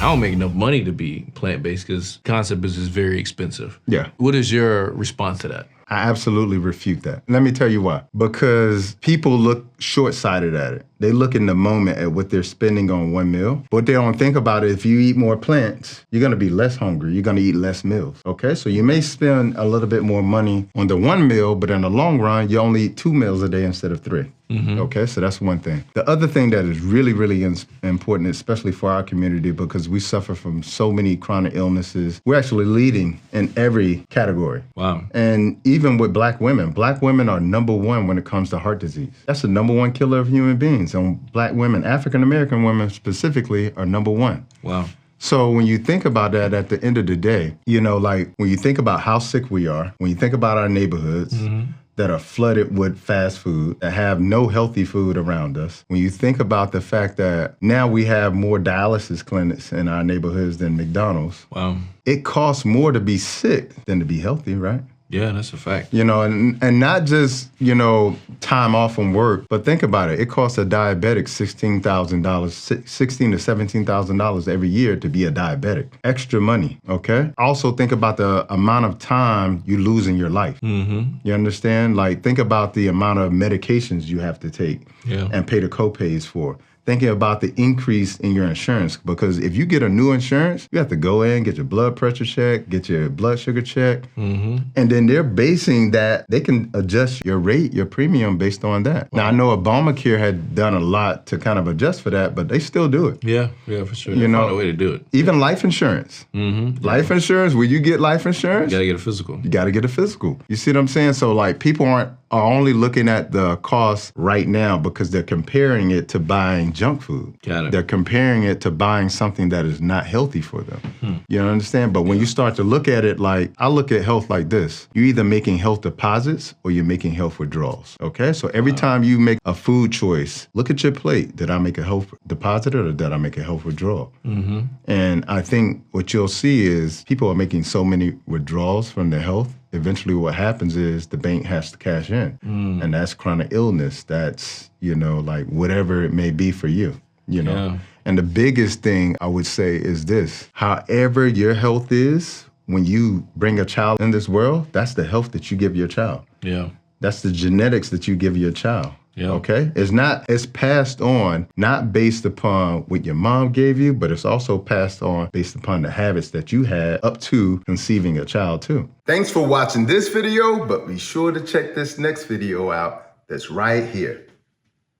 I don't make enough money to be plant-based because concept is just very expensive. Yeah. What is your response to that? I absolutely refute that. Let me tell you why. Because people look short-sighted at it. They look in the moment at what they're spending on one meal. But they don't think about it. If you eat more plants, you're gonna be less hungry. You're gonna eat less meals, okay? So you may spend a little bit more money on the one meal, but in the long run, you only eat 2 meals a day instead of 3. Okay, so that's one thing. The other thing that is really, really important, especially for our community, because we suffer from so many chronic illnesses, we're actually leading in every category. Wow. And even with black women are #1 when it comes to heart disease. That's the #1 killer of human beings. And black women, African-American women specifically, are #1. Wow. So when you think about that at the end of the day, you know, like when you think about how sick we are, when you think about our neighborhoods, that are flooded with fast food, that have no healthy food around us. When you think about the fact that now we have more dialysis clinics in our neighborhoods than McDonald's. Wow. It costs more to be sick than to be healthy, right? Yeah, that's a fact. You know, and not just, you know, time off from work, but think about it. It costs a diabetic $16,000, $16,000 to $17,000 every year to be a diabetic. Extra money, okay? Also think about the amount of time you lose in your life. You understand? Like, think about the amount of medications you have to take and pay the co-pays for. Thinking about the increase in your insurance, because if you get a new insurance, you have to go in, get your blood pressure checked, get your blood sugar checked, and then they're basing that, they can adjust your rate, your premium based on that. Now, I know Obamacare had done a lot to kind of adjust for that, but they still do it. Yeah, for sure. You know, found a way to do it. Even life insurance. Life insurance, when you get life insurance, You gotta get a physical. you got to get a physical. You see what I'm saying? So like people are only looking at the cost right now because they're comparing it to buying junk food. Got it. They're comparing it to buying something that is not healthy for them. You understand? But when you start to look at it like, I look at health like this. You're either making health deposits or you're making health withdrawals. Okay? So every time you make a food choice, look at your plate. Did I make a health deposit or did I make a health withdrawal? And I think what you'll see is people are making so many withdrawals from their health. Eventually what happens is the bank has to cash in. And that's chronic illness. That's, you know, like whatever it may be for you, you know. Yeah. And the biggest thing I would say is this: however your health is, when you bring a child in this world, that's the health that you give your child. Yeah. That's the genetics that you give your child. Yeah. Okay? It's passed on, not based upon what your mom gave you, but it's also passed on based upon the habits that you had up to conceiving a child too. Thanks for watching this video, but be sure to check this next video out that's right here.